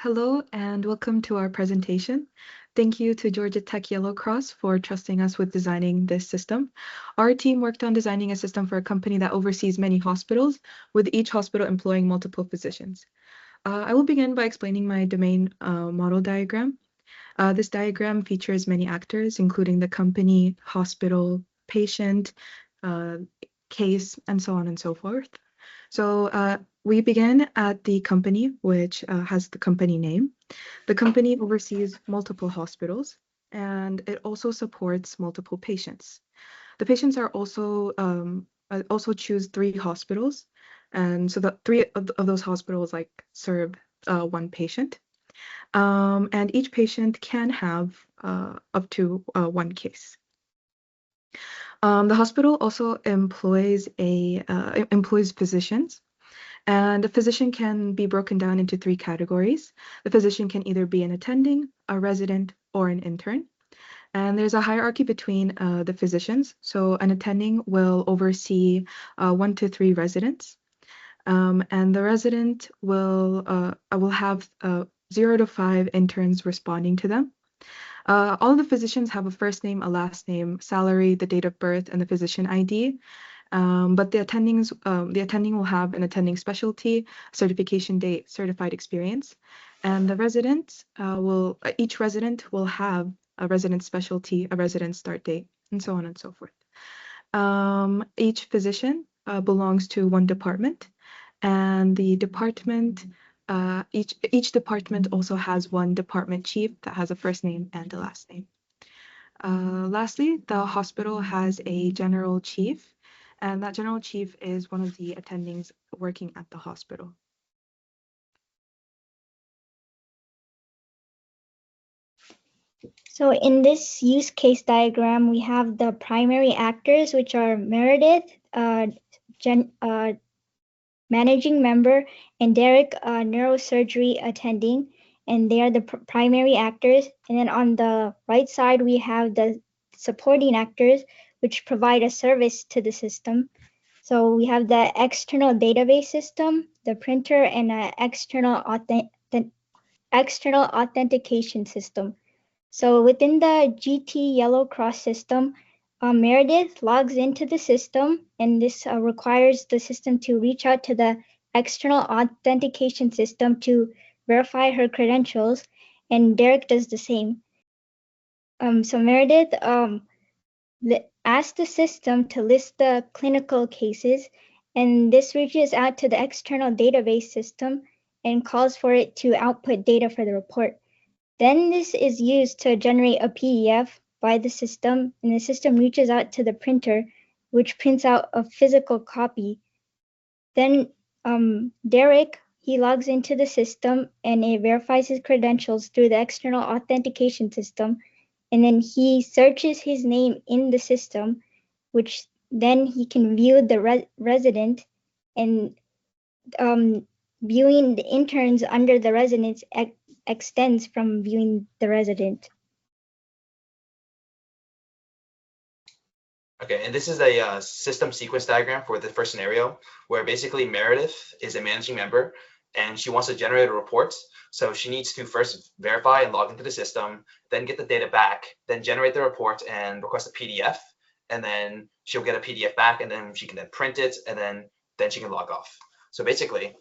Hello and welcome to our presentation. Thank you to Georgia Tech Yellow Cross for trusting us with designing this system. Our team worked on designing a system for a company that oversees many hospitals, with each hospital employing multiple physicians. I will begin by explaining my domain model diagram. This diagram features many actors, including the company, hospital, patient, case, and so on and so forth. So we begin at the company, which has the company name. The company oversees multiple hospitals, and it also supports multiple patients. The patients are also choose 3 hospitals, and so the 3 of those hospitals serve one patient. And each patient can have up to 1 case. The hospital also employs physicians, and a physician can be broken down into 3 categories. The physician can either be an attending, a resident, or an intern. And there's a hierarchy between the physicians. So an attending will oversee 1 to 3 residents, and the resident will have 0 to 5 interns responding to them. All the physicians have a first name, a last name, salary, the date of birth, and the physician ID. But the attending will have an attending specialty, certification date, certified experience, and the residents each resident will have a resident specialty, a resident start date, and so on and so forth. Each physician belongs to one department, and the department each department also has one department chief that has a first name and a last name. Lastly, the hospital has a general chief, and that general chief is one of the attendings working at the hospital. So in this use case diagram, we have the primary actors, which are Meredith, managing member, and Derek, neurosurgery attending, and they are the primary actors. And then on the right side, we have the supporting actors, which provide a service to the system. So we have the external database system, the printer, and an external authentication system. So within the GT Yellow Cross system, Meredith logs into the system, and this requires the system to reach out to the external authentication system to verify her credentials, and Derek does the same. So Meredith asks the system to list the clinical cases, and this reaches out to the external database system and calls for it to output data for the report. Then this is used to generate a PDF by the system, and the system reaches out to the printer, which prints out a physical copy. Then Derek, he logs into the system, and it verifies his credentials through the external authentication system, and then he searches his name in the system, which then he can view the resident, and viewing the interns under the residents extends from viewing the resident. Okay, and this is a system sequence diagram for the first scenario, where basically Meredith is a managing member and she wants to generate a report. So she needs to first verify and log into the system, then get the data back, then generate the report and request a PDF. And then she'll get a PDF back, and then she can then print it, and then she can log off. So basically,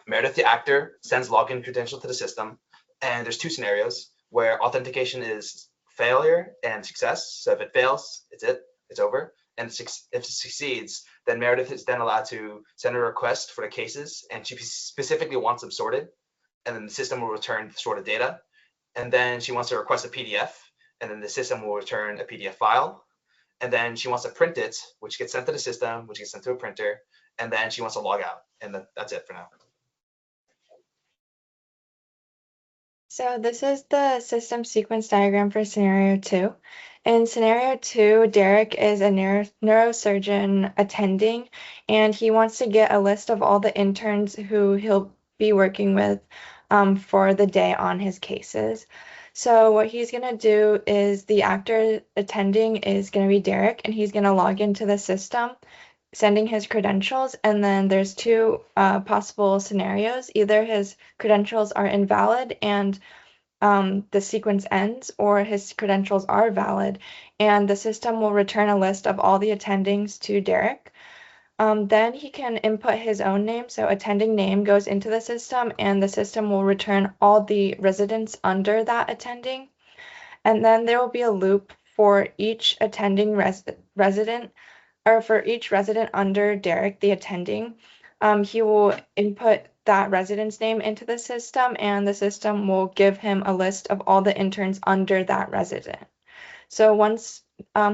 Meredith, the actor, sends login credentials to the system, and there's 2 scenarios where authentication is failure and success. So if it fails, it's over. And if it succeeds, then Meredith is then allowed to send a request for the cases, and she specifically wants them sorted, and then the system will return the sorted data. And then she wants to request a PDF, and then the system will return a PDF file. And then she wants to print it, which gets sent to the system, which gets sent to a printer, and then she wants to log out. And that's it for now. So this is the system sequence diagram for scenario 2. In scenario 2, Derek is a neurosurgeon attending, and he wants to get a list of all the interns who he'll be working with for the day on his cases. So what he's going to do is the actor attending is going to be Derek, and he's going to log into the system. sending his credentials, and then there's two possible scenarios. Either his credentials are invalid and the sequence ends, or his credentials are valid, and the system will return a list of all the attendings to Derek. Then he can input his own name, so attending name goes into the system, and the system will return all the residents under that attending. And then there will be a loop for each attending resident, or for each resident under Derek, the attending. He will input that resident's name into the system, and the system will give him a list of all the interns under that resident. So once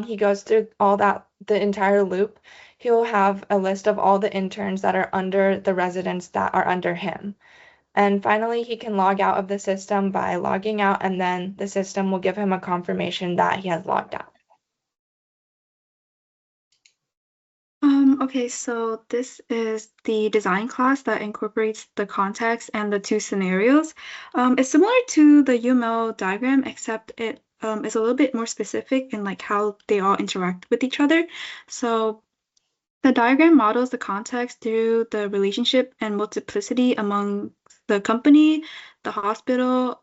he goes through all that, the entire loop, he'll have a list of all the interns that are under the residents that are under him. And finally, he can log out of the system by logging out, and then the system will give him a confirmation that he has logged out. Okay, so this is the design class that incorporates the context and the two scenarios. It's similar to the UML diagram, except it is a little bit more specific in like how they all interact with each other. So the diagram models the context through the relationship and multiplicity among the company, the hospital,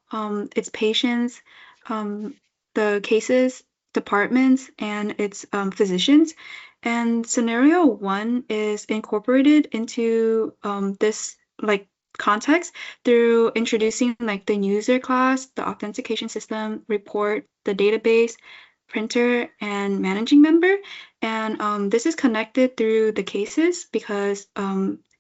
its patients, the cases, departments, and its physicians. And scenario one is incorporated into this like context through introducing like the user class, the authentication system, report, the database, printer, and managing member. And this is connected through the cases because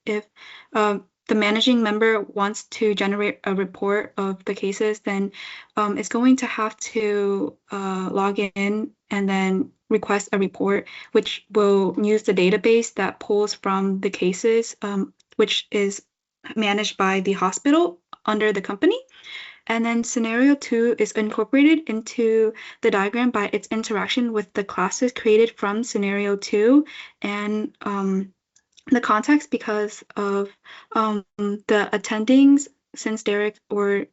if the managing member wants to generate a report of the cases, then it's going to have to log in and then request a report, which will use the database that pulls from the cases, which is managed by the hospital under the company. And then scenario two is incorporated into the diagram by its interaction with the classes created from scenario two and the context because of the attendings, since Derek or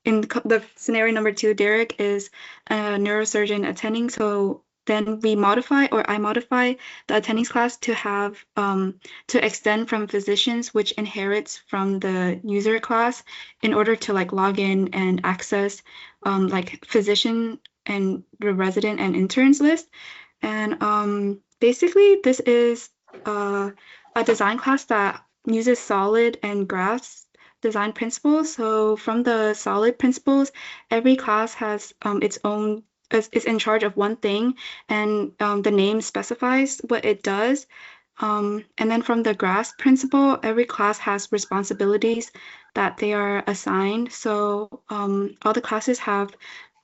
in the scenario number two, Derek is a neurosurgeon attending. So then we modify, or I modify the attendings class to have to extend from physicians, which inherits from the user class in order to like log in and access like physician and the resident and interns list. And basically this is a design class that uses solid and graphs design principles. So from the solid principles, every class has its own is in charge of one thing, and the name specifies what it does. And then from the graphs principle, every class has responsibilities that they are assigned. So all the classes have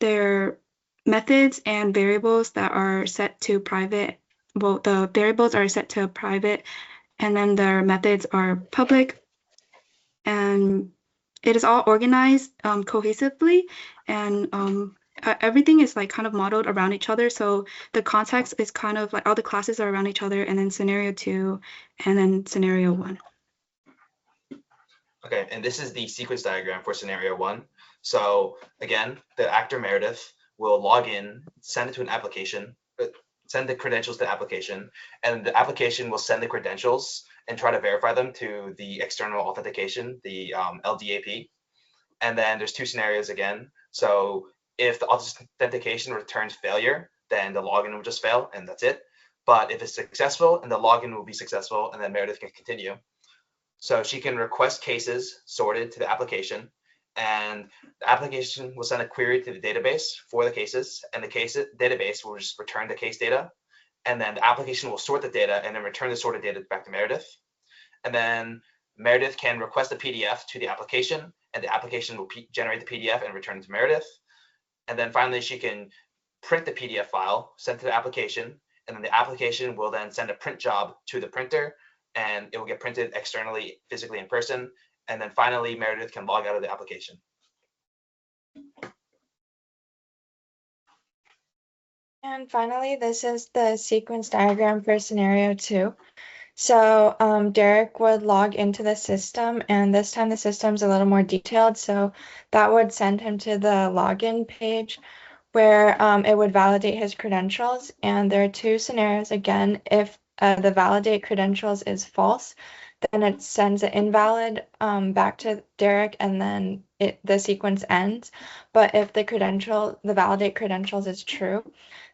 their methods and variables that are set to private. Well, the variables are set to private, and then their methods are public. And it is all organized cohesively, and everything is like kind of modeled around each other. So the context is kind of like all the classes are around each other, and then scenario two, and then scenario one. Okay, and this is the sequence diagram for scenario one. So again, the actor Meredith will log in, send it to an application, send the credentials to the application, and the application will send the credentials and try to verify them to the external authentication, the LDAP. And then there's two scenarios again. So if the authentication returns failure, then the login will just fail and that's it. But if it's successful, and the login will be successful, and then Meredith can continue. So she can request cases sorted to the application, and the application will send a query to the database for the cases, and the case database will just return the case data. And then the application will sort the data and then return the sorted data back to Meredith. And then Meredith can request a PDF to the application, and the application will generate the PDF and return it to Meredith. And then finally, she can print the PDF file, send to the application, and then the application will then send a print job to the printer, and it will get printed externally, physically in person. And then finally, Meredith can log out of the application. And finally, this is the sequence diagram for scenario two. So Derek would log into the system, and this time the system's a little more detailed. So that would send him to the login page where it would validate his credentials. And there are two scenarios again. If the validate credentials is false, then it sends an invalid back to Derek, and then the sequence ends. But if the validate credentials is true,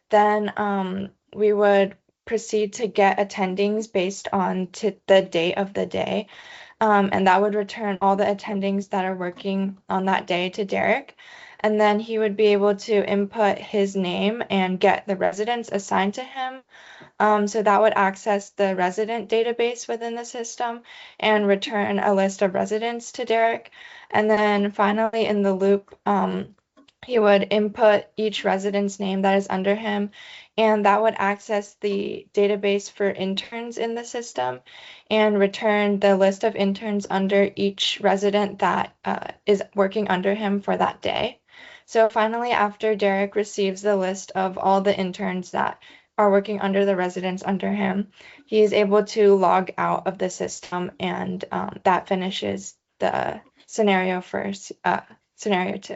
then we would proceed to get attendings based on the date of the day. And that would return all the attendings that are working on that day to Derek. And then he would be able to input his name and get the residents assigned to him. So that would access the resident database within the system and return a list of residents to Derek. And then finally in the loop, he would input each resident's name that is under him, and that would access the database for interns in the system and return the list of interns under each resident that is working under him for that day. So finally, after Derek receives the list of all the interns that are working under the residents under him, he is able to log out of the system, and that finishes the scenario for scenario 2.